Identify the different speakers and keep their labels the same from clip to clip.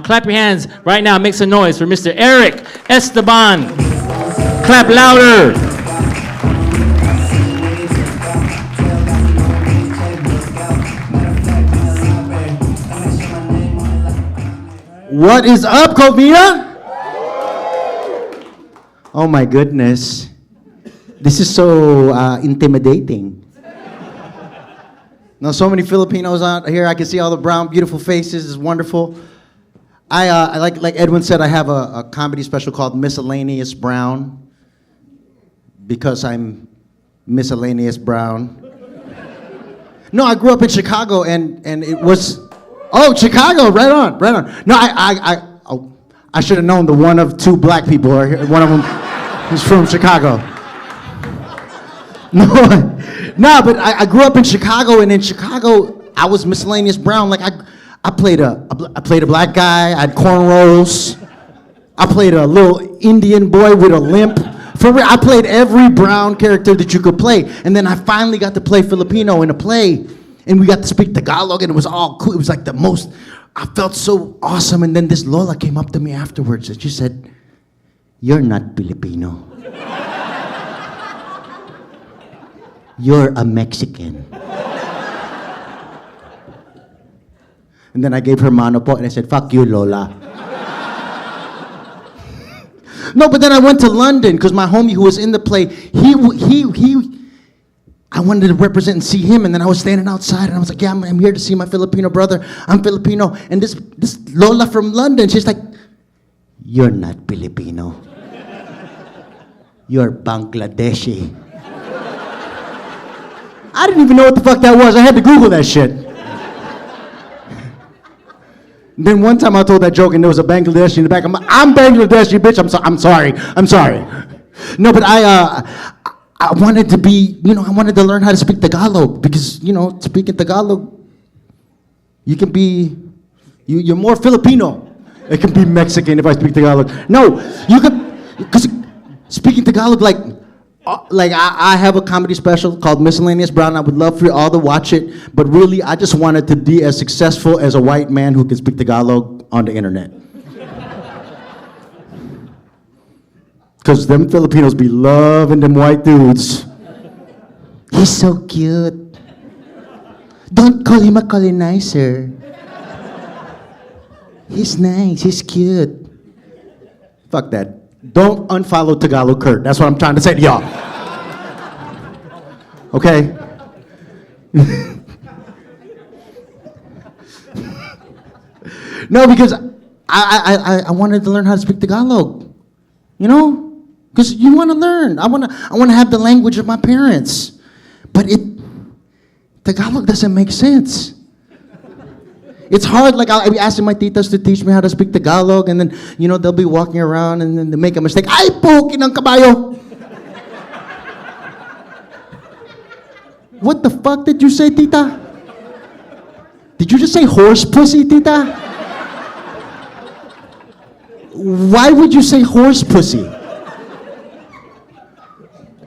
Speaker 1: Clap your hands right now. Make some noise for Mr. Erick Esteban. Clap louder.
Speaker 2: What is up, Covina? Oh my goodness. This is so intimidating. Now, so many Filipinos out here. I can see all the brown, beautiful faces. It's wonderful. I like Edwin said, I have a comedy special called Miscellaneous Brown because I'm miscellaneous brown. No, I grew up in Chicago, and it was, oh, Chicago, right on. No, I should have known the one of two black people are here. One of them is from Chicago. No, but I grew up in Chicago, and in Chicago, I was miscellaneous brown. Like I played a black guy. I had cornrows. I played a little Indian boy with a limp. For real, I played every brown character that you could play, and then I finally got to play Filipino in a play, and we got to speak Tagalog, and it was all cool. It was like the most. I felt so awesome, and then this Lola came up to me afterwards, and she said, "You're not Filipino. You're a Mexican." And then I gave her mano po, and I said, "Fuck you, Lola." No, but then I went to London, because my homie who was in the play, I wanted to represent and see him, and then I was standing outside, and I was like, yeah, I'm here to see my Filipino brother. I'm Filipino. And this Lola from London, she's like, "You're not Filipino. You're Bangladeshi." I didn't even know what the fuck that was. I had to Google that shit. Then one time I told that joke and there was a Bangladeshi in the back. I'm Bangladeshi, bitch. I'm sorry. No, but I wanted to be, I wanted to learn how to speak Tagalog because, speaking Tagalog, you can be, you're more Filipino. It can be Mexican if I speak Tagalog. No, you can, because speaking Tagalog, like I have a comedy special called Miscellaneous Brown. I would love for you all to watch it, but really I just wanted to be as successful as a white man who can speak Tagalog on the internet. Because them Filipinos be loving them white dudes. He's so cute. Don't call him a colonizer. He's nice, he's cute. Fuck that. Don't unfollow Tagalog Kurt. That's what I'm trying to say to y'all. Okay? No, because I wanted to learn how to speak Tagalog. Because you want to learn. I want to have the language of my parents. But Tagalog doesn't make sense. It's hard, like I'll be asking my titas to teach me how to speak Tagalog, and then, they'll be walking around and then they make a mistake. Ay, puki ng kabayo! What the fuck did you say, tita? Did you just say horse pussy, tita? Why would you say horse pussy?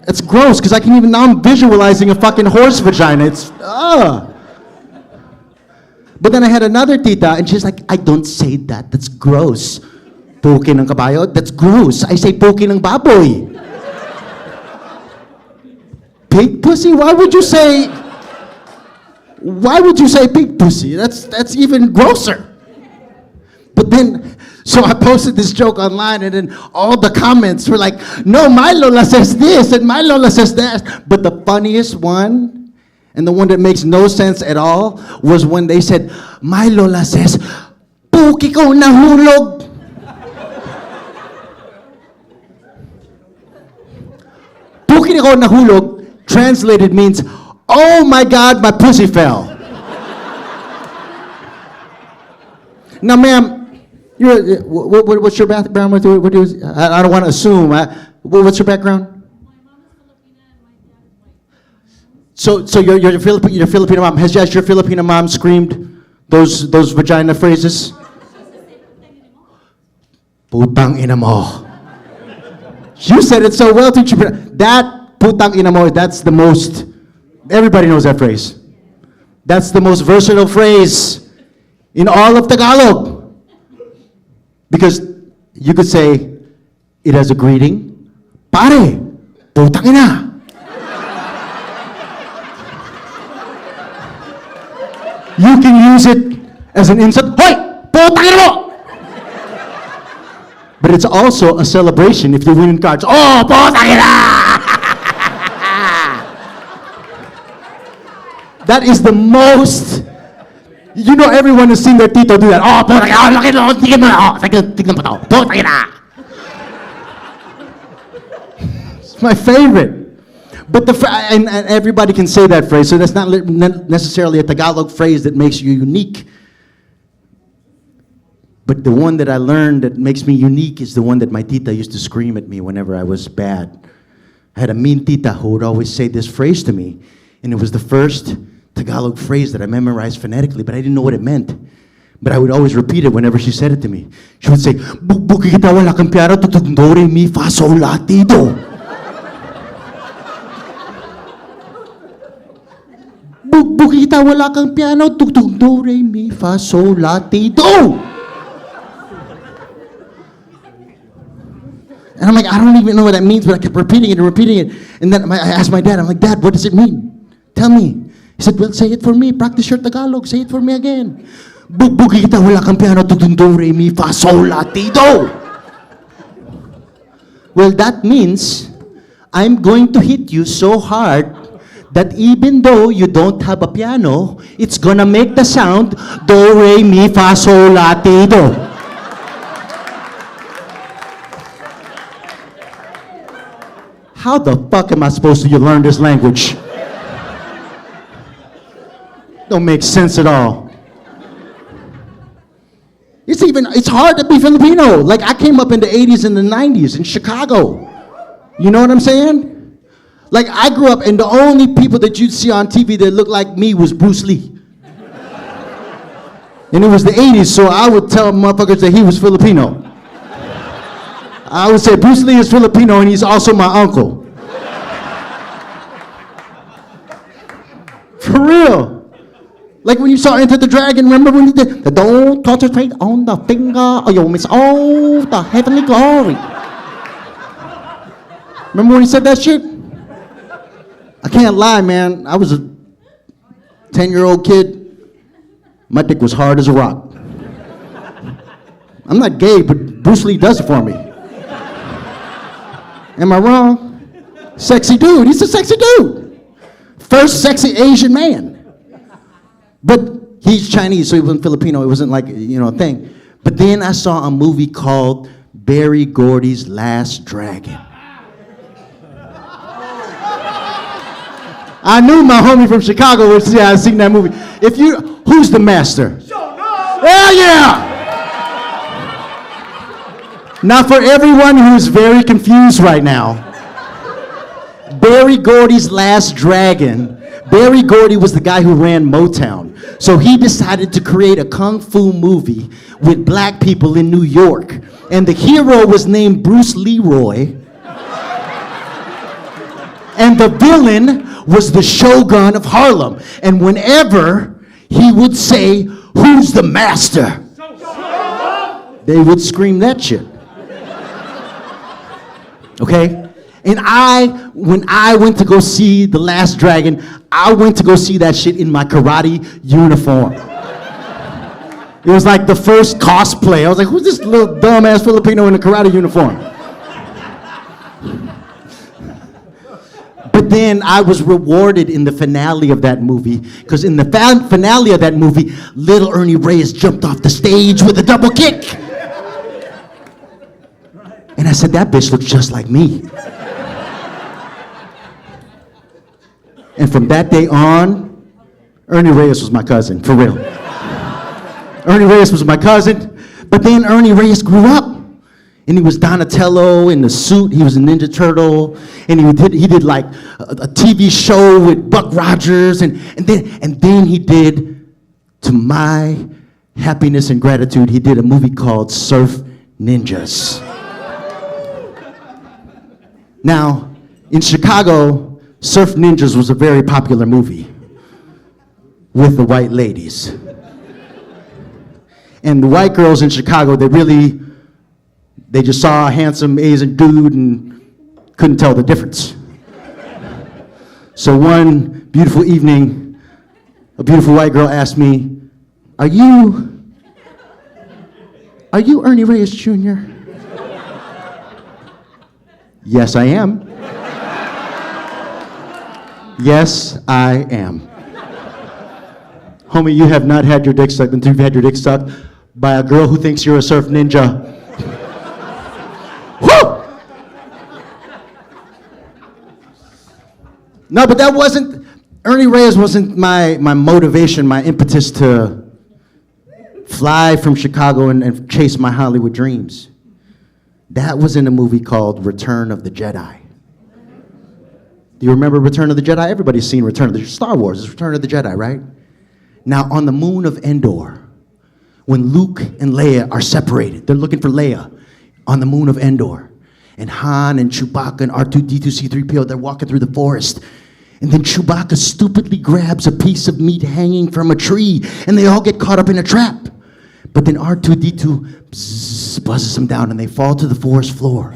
Speaker 2: It's gross, because now I'm visualizing a fucking horse vagina. It's, But then I had another tita, and she's like, I don't say that. That's gross. Puki ng kabayo? That's gross. I say puki ng baboy. Pig pussy? Why would you say pig pussy? That's even grosser. But then, so I posted this joke online, and then all the comments were like, no, my Lola says this, and my Lola says that. But the funniest one, and the one that makes no sense at all, was when they said, my Lola says, puki ko nahulog. Puki ko nahulog, translated means, oh my God, my pussy fell. Now, ma'am, what's your background? I don't want to assume. What's your background? So you're a Filipino mom. Has your Filipino mom screamed those vagina phrases? Putang ina mo. You said it so well, teacher. That putang ina mo, that's the most, everybody knows that phrase. That's the most versatile phrase in all of Tagalog. Because you could say it as a greeting. Pare, putang ina. You can use it as an insult. Hoy, putang ina mo! But it's also a celebration if you win in cards. Oh, putang ina! That is the most. You know, everyone has seen their tito do that. Oh, putang ina! Laki mo! Tignan mo! Oh, tignan mo to! Putang ina! It's my favorite. But and everybody can say that phrase, so that's not necessarily a Tagalog phrase that makes you unique. But the one that I learned that makes me unique is the one that my tita used to scream at me whenever I was bad. I had a mean tita who would always say this phrase to me, and it was the first Tagalog phrase that I memorized phonetically, but I didn't know what it meant. But I would always repeat it whenever she said it to me. She would say, "Buki kita wala kang piano, tutug do re mi fa sol la ti do." Buki kita wala kang piano, tutug do re mi fa sol la ti do. And I'm like, I don't even know what that means, but I kept repeating it and repeating it. And then I asked my dad, I'm like, Dad, what does it mean? Tell me. He said, well, say it for me. Practice your Tagalog. Say it for me again. Buki kita wala kang piano, tutug do re mi fa sol la ti do. Well, that means I'm going to hit you so hard that even though you don't have a piano, it's gonna make the sound do re mi fa sol la ti do. How the fuck am I supposed to learn this language? Don't make sense at all. It's hard to be Filipino. Like, I came up in the 80s and the 90s in Chicago. You know what I'm saying? Like, I grew up and the only people that you'd see on TV that looked like me was Bruce Lee. And it was the 80s, so I would tell motherfuckers that he was Filipino. I would say Bruce Lee is Filipino and he's also my uncle. For real. Like when you saw Enter the Dragon, remember when he did the don't concentrate on the finger or you'll miss all the heavenly glory. Remember when he said that shit? I can't lie, man. I was a 10-year-old kid. My dick was hard as a rock. I'm not gay, but Bruce Lee does it for me. Am I wrong? Sexy dude. He's a sexy dude. First sexy Asian man. But he's Chinese, so he wasn't Filipino. It wasn't like, a thing. But then I saw a movie called Berry Gordy's Last Dragon. I knew my homie from Chicago would see I had seen that movie. Who's the master? Hell yeah! Now, for everyone who's very confused right now, Berry Gordy's Last Dragon, Berry Gordy was the guy who ran Motown. So he decided to create a kung fu movie with black people in New York. And the hero was named Bruce Leroy. And the villain was the Shogun of Harlem. And whenever he would say, "Who's the master?" they would scream that shit. Okay? And when I went to go see The Last Dragon, I went to go see that shit in my karate uniform. It was like the first cosplay. I was like, who's this little dumbass Filipino in a karate uniform? But then I was rewarded in the finale of that movie, because in the finale of that movie, little Ernie Reyes jumped off the stage with a double kick. And I said, that bitch looks just like me. And from that day on, Ernie Reyes was my cousin, for real. Ernie Reyes was my cousin, but then Ernie Reyes grew up. And he was Donatello in the suit, he was a Ninja Turtle, and he did like a TV show with Buck Rogers, and then he did, to my happiness and gratitude, he did a movie called Surf Ninjas. Now, in Chicago, Surf Ninjas was a very popular movie with the white ladies. And the white girls in Chicago, they really They just saw a handsome Asian dude and couldn't tell the difference. So one beautiful evening, a beautiful white girl asked me, Are you Ernie Reyes Jr.? Yes, I am. Yes, I am. Homie, you have not had your dick sucked until you've had your dick sucked by a girl who thinks you're a surf ninja. Woo! No, but that wasn't, Ernie Reyes wasn't my motivation, my impetus to fly from Chicago and chase my Hollywood dreams. That was in a movie called Return of the Jedi. Do you remember Return of the Jedi? Everybody's seen Return of the Star Wars. It's Return of the Jedi, right? Now, on the moon of Endor, when Luke and Leia are separated, they're looking for Leia on the moon of Endor. And Han and Chewbacca and R2-D2, C-3PO, they're walking through the forest. And then Chewbacca stupidly grabs a piece of meat hanging from a tree, and they all get caught up in a trap. But then R2-D2 buzzes them down, and they fall to the forest floor.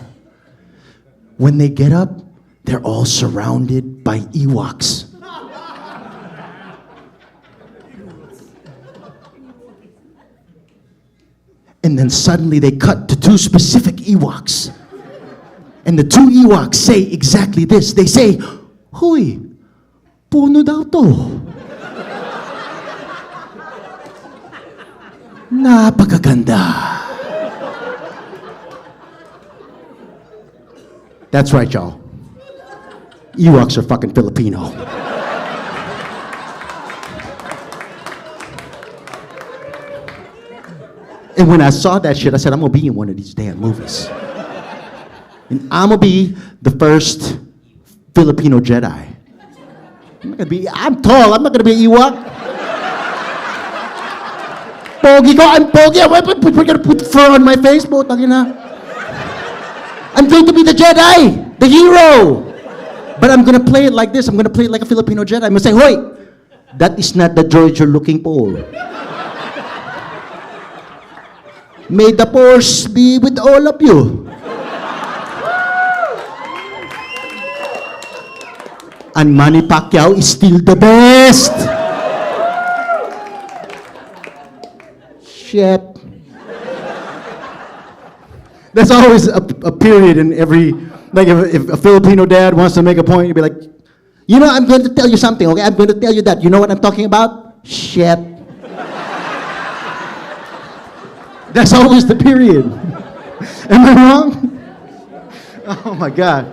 Speaker 2: When they get up, they're all surrounded by Ewoks. And then suddenly they cut to two specific Ewoks. And the two Ewoks say exactly this. They say, Huy, puno daw to. Napakaganda. That's right, y'all. Ewoks are fucking Filipino. And when I saw that shit, I said, I'm gonna be in one of these damn movies. And I'm gonna be the first Filipino Jedi. I'm tall, I'm not gonna be an Ewok. Pogi ko, I'm pogi. We're gonna put fur on my face, I'm going to be the Jedi, the hero. But I'm gonna play it like this. I'm gonna play it like a Filipino Jedi. I'm gonna say, Hoy, that is not the droid you're looking for. May the force be with all of you. And Manny Pacquiao is still the best. Shit. There's always a period in every, like if a Filipino dad wants to make a point, you'd be like, you know, I'm going to tell you something, okay? I'm going to tell you that. You know what I'm talking about? Shit. That's always the period. Am I wrong? Oh my God.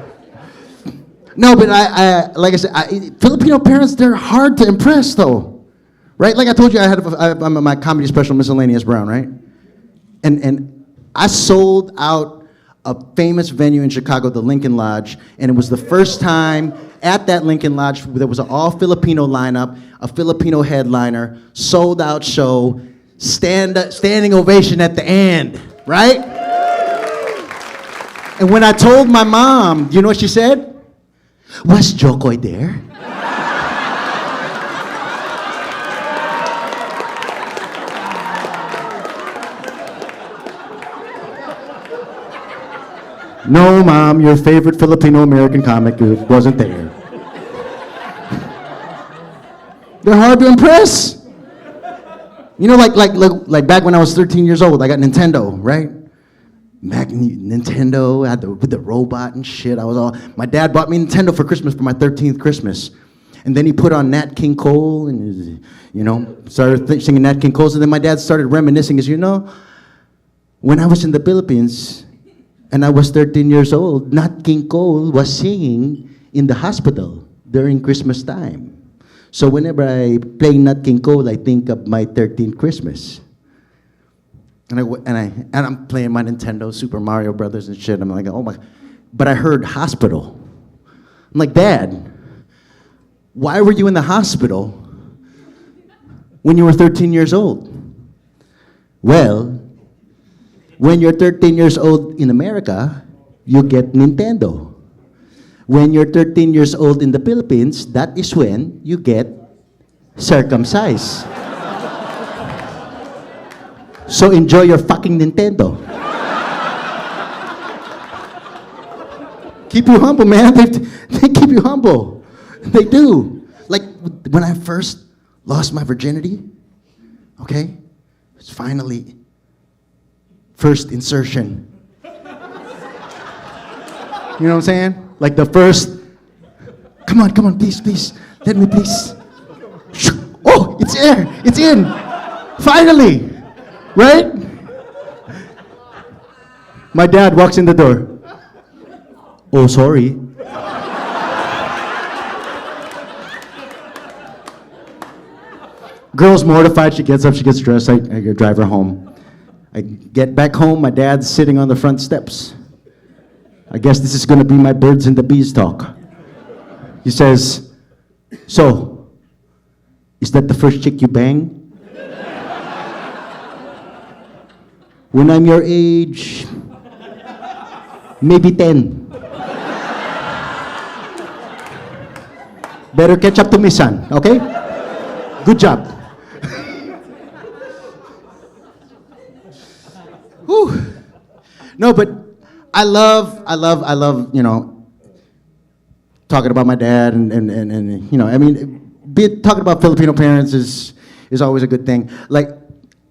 Speaker 2: No, but I like I said, Filipino parents, they're hard to impress though. Right? Like I told you, I'm my comedy special, Miscellaneous Brown, right? And I sold out a famous venue in Chicago, the Lincoln Lodge, and it was the first time at that Lincoln Lodge there was an all-Filipino lineup, a Filipino headliner, sold-out show, standing ovation at the end, right? And when I told my mom, you know what she said? Was Jokoy there? No, Mom, your favorite Filipino-American comic wasn't there. They're hard to impress. You know, like back when I was 13 years old, I got Nintendo, right? Back in Nintendo, I had with the robot and shit. My dad bought me Nintendo for Christmas for my 13th Christmas. And then he put on Nat King Cole and, started singing Nat King Cole. And then my dad started reminiscing, when I was in the Philippines, and I was 13 years old, Nat King Cole was singing in the hospital during Christmas time. So whenever I play Nat King Cole, I think of my 13th Christmas. And I'm playing my Nintendo, Super Mario Brothers and shit. I'm like, oh my, but I heard hospital. I'm like, Dad, why were you in the hospital when you were 13 years old? Well, when you're 13 years old in America, you get Nintendo. When you're 13 years old in the Philippines, that is when you get circumcised. So enjoy your fucking Nintendo. Keep you humble, man. They keep you humble. They do. Like when I first lost my virginity, okay? It's finally first insertion. You know what I'm saying? Like the first, come on, please. Let me, please. Oh, it's air. It's in. Finally. Right? My dad walks in the door. Oh, sorry. Girl's mortified. She gets up. She gets dressed. I drive her home. I get back home. My dad's sitting on the front steps. I guess this is going to be my birds and the bees talk. He says, so, is that the first chick you bang? When I'm your age, maybe 10. Better catch up to me, son, okay? Good job. Whew. No, but I love, talking about my dad and I mean, talking about Filipino parents is always a good thing. Like,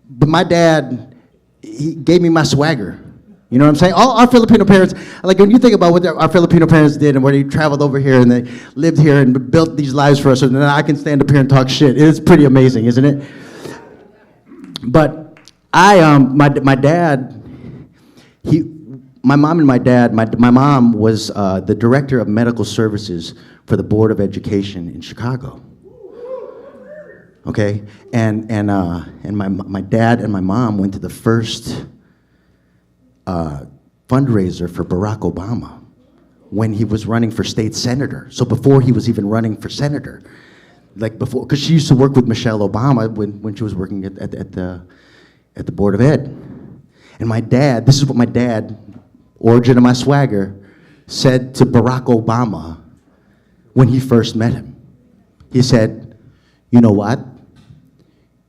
Speaker 2: but my dad, he gave me my swagger. You know what I'm saying? All our Filipino parents, like when you think about what our Filipino parents did and where they traveled over here and they lived here and built these lives for us, and then I can stand up here and talk shit. It's pretty amazing, isn't it? But my dad, my mom and my dad, my mom was the director of medical services for the Board of Education in Chicago. Okay, and my dad and my mom went to the first fundraiser for Barack Obama when he was running for state senator. So before he was even running for senator, like before, because she used to work with Michelle Obama when she was working at the Board of Ed. And my dad, this is what my dad, origin of my swagger, said to Barack Obama when he first met him. He said, you know what?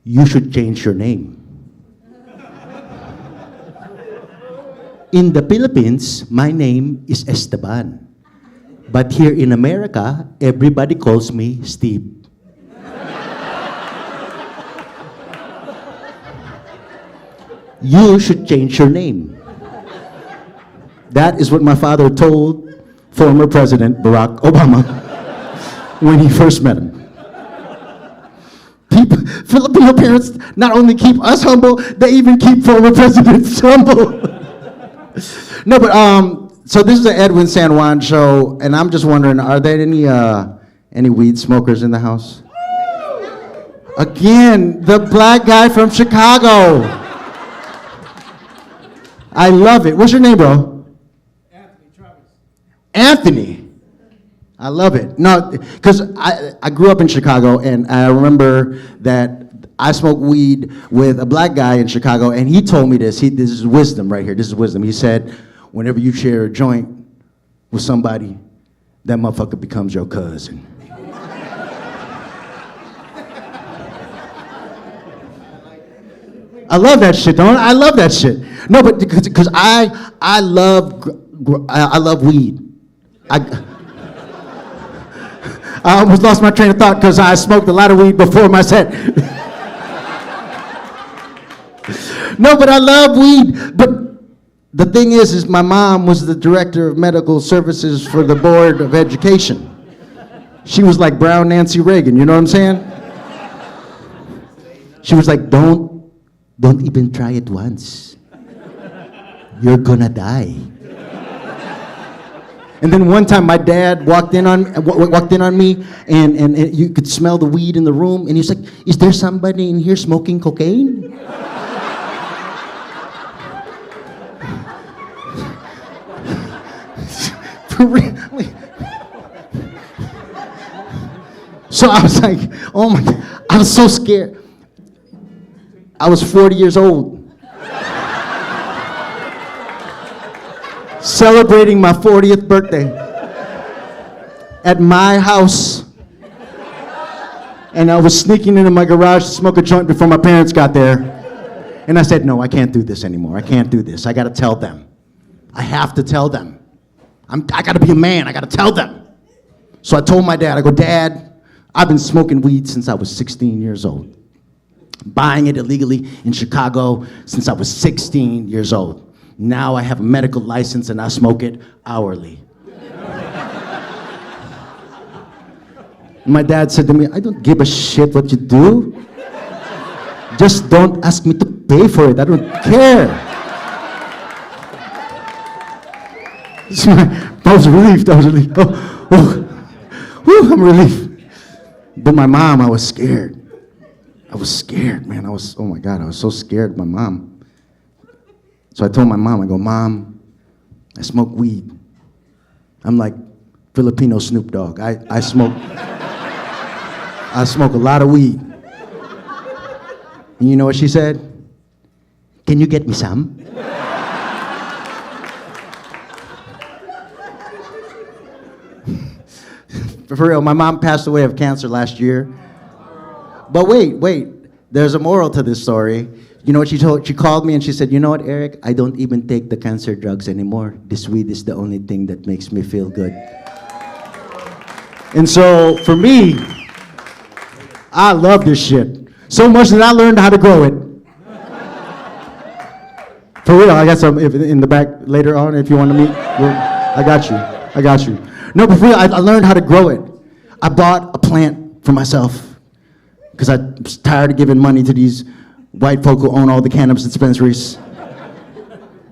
Speaker 2: You should change your name. In the Philippines, my name is Esteban. But here in America, everybody calls me Steve. You should change your name. That is what my father told former President Barack Obama when he first met him. Filipino parents not only keep us humble, they even keep former presidents humble. No, but so this is an Edwin San Juan show, and I'm just wondering, are there any weed smokers in the house? Again, the black guy from Chicago. I love it. What's your name, bro?
Speaker 3: Anthony Travis.
Speaker 2: Anthony. I love it. No, because I grew up in Chicago, and I remember that I smoked weed with a black guy in Chicago, and he told me this. This is wisdom right here. This is wisdom. He said, whenever you share a joint with somebody, that motherfucker becomes your cousin. I love that shit, don't I? I love that shit. No, but because I love weed. I almost lost my train of thought because I smoked a lot of weed before my set. No, but I love weed. But the thing is my mom was the director of medical services for the Board of Education. She was like brown Nancy Reagan, you know what I'm saying? She was like, don't even try it once. You're gonna die. And then one time my dad walked in on me, and you could smell the weed in the room, and he's like, is there somebody in here smoking cocaine? For real? So I was like, oh my God, I was so scared. I was 40 years old. Celebrating my 40th birthday at my house. And I was sneaking into my garage to smoke a joint before my parents got there. And I said, no, I can't do this anymore. I can't do this. I got to tell them. I have to tell them. I gotta be a man. I gotta tell them. So I told my dad, I go, Dad, I've been smoking weed since I was 16 years old. Buying it illegally in Chicago since I was 16 years old. Now I have a medical license and I smoke it hourly. My dad said to me, I don't give a shit what you do. Just don't ask me to pay for it. I don't care. I was relieved. I'm relieved. But my mom, I was scared. I was scared, man. Oh my God, I was so scared of my mom. So I told my mom, I go, Mom, I smoke weed. I'm like Filipino Snoop Dogg. I smoke a lot of weed. And you know what she said? Can you get me some? For real, my mom passed away of cancer last year. But wait, there's a moral to this story. You know what she told? She called me and she said, you know what, Eric? I don't even take the cancer drugs anymore. This weed is the only thing that makes me feel good. And so, for me, I love this shit. So much that I learned how to grow it. For real, I got some in the back later on if you want to meet. I got you. No, but for real, I learned how to grow it. I bought a plant for myself because I was tired of giving money to these white folk who own all the cannabis dispensaries.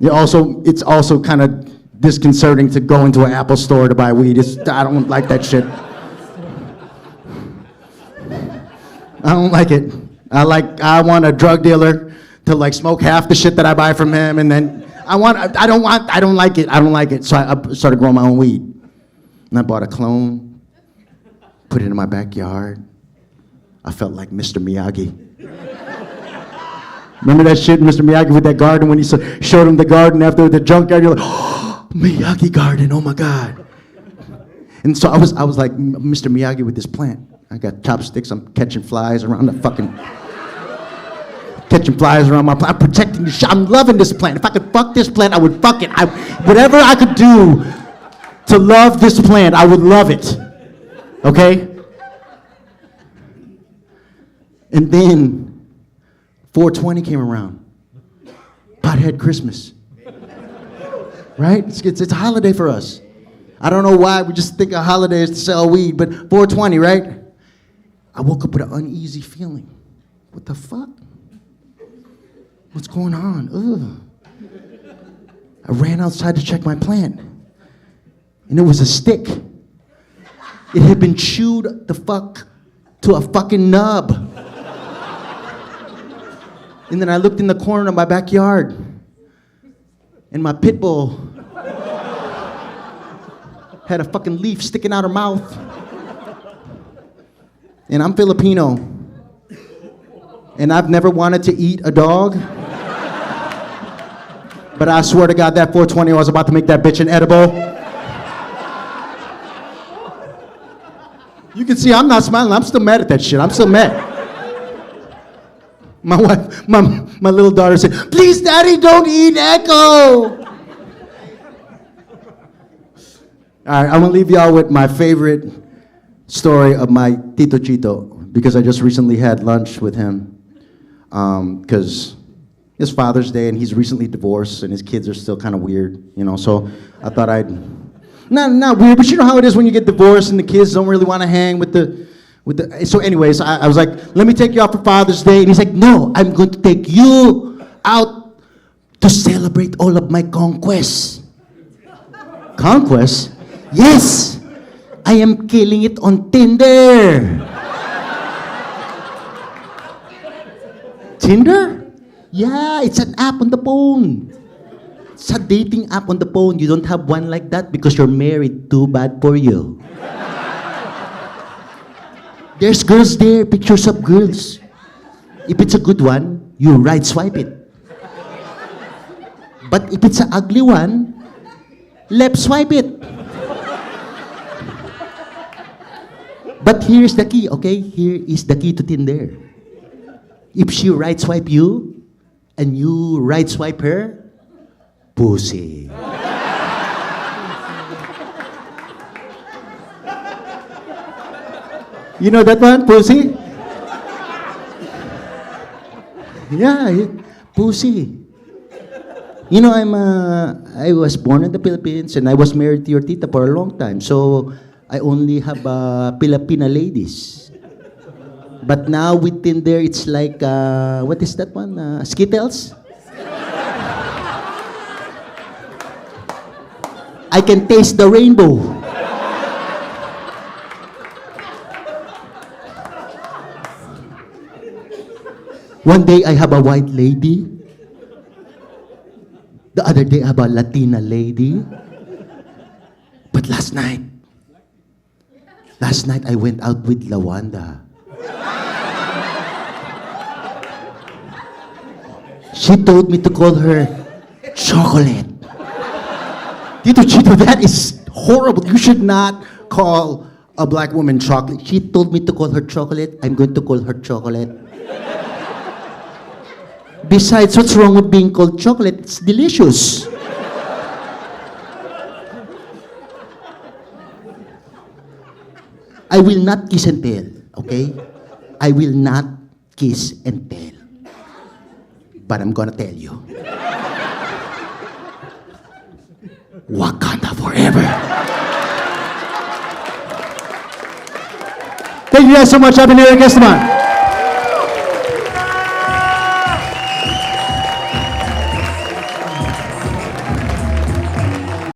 Speaker 2: It's also kind of disconcerting to go into an Apple store to buy weed. I don't like that shit. I don't like it. I want a drug dealer to like smoke half the shit that I buy from him, and then I don't like it. So I started growing my own weed. And I bought a clone, put it in my backyard. I felt like Mr. Miyagi. Remember that shit, Mr. Miyagi, with that garden when he showed him the garden after the junkyard? You're like, oh, Miyagi garden, oh my God. And so I was like Mr. Miyagi with this plant. I got chopsticks, I'm catching flies around my plant. I'm protecting the shit. I'm loving this plant. If I could fuck this plant, I would fuck it. Whatever I could do to love this plant, I would love it. Okay? And then 420 came around. Pothead Christmas. Right? It's a holiday for us. I don't know why we just think of holidays to sell weed, but 420, right? I woke up with an uneasy feeling. What the fuck? What's going on? Ugh. I ran outside to check my plant. And it was a stick. It had been chewed the fuck to a fucking nub. And then I looked in the corner of my backyard, and my pit bull had a fucking leaf sticking out her mouth. And I'm Filipino. And I've never wanted to eat a dog. But I swear to God, that 420, I was about to make that bitch inedible. You can see I'm not smiling. I'm still mad at that shit. I'm still mad. My wife, my little daughter said, please, Daddy, don't eat Echo. All right, I'm gonna leave y'all with my favorite story of my Tito Chito, because I just recently had lunch with him. Because it's Father's Day and he's recently divorced and his kids are still kind of weird, so I thought not weird, but you know how it is when you get divorced and the kids don't really want to hang with the. So anyways, I was like, let me take you out for Father's Day. And he's like, no, I'm going to take you out to celebrate all of my conquests. Conquests? Yes, I am killing it on Tinder. Tinder? Yeah, it's an app on the phone. It's a dating app on the phone. You don't have one like that because you're married. Too bad for you. There's girls there, pictures of girls. If it's a good one, you right swipe it. But if it's an ugly one, left swipe it. But here's the key, okay? Here is the key to Tinder. If she right swipe you, and you right swipe her, pussy. You know that one, pussy? Yeah, pussy. You know, I was born in the Philippines and I was married to your tita for a long time. So I only have Filipina ladies. But now within there, it's like, what is that one? Skittles? I can taste the rainbow. One day I have a white lady. The other day I have a Latina lady. But last night I went out with Lawanda. She told me to call her chocolate. Tito Chito, that is horrible. You should not call a black woman chocolate. She told me to call her chocolate. I'm going to call her chocolate. Besides, what's wrong with being called chocolate? It's delicious. I will not kiss and tell, okay? I will not kiss and tell. But I'm gonna tell you. Wakanda forever. Thank you guys so much. I've been Erick Esteban.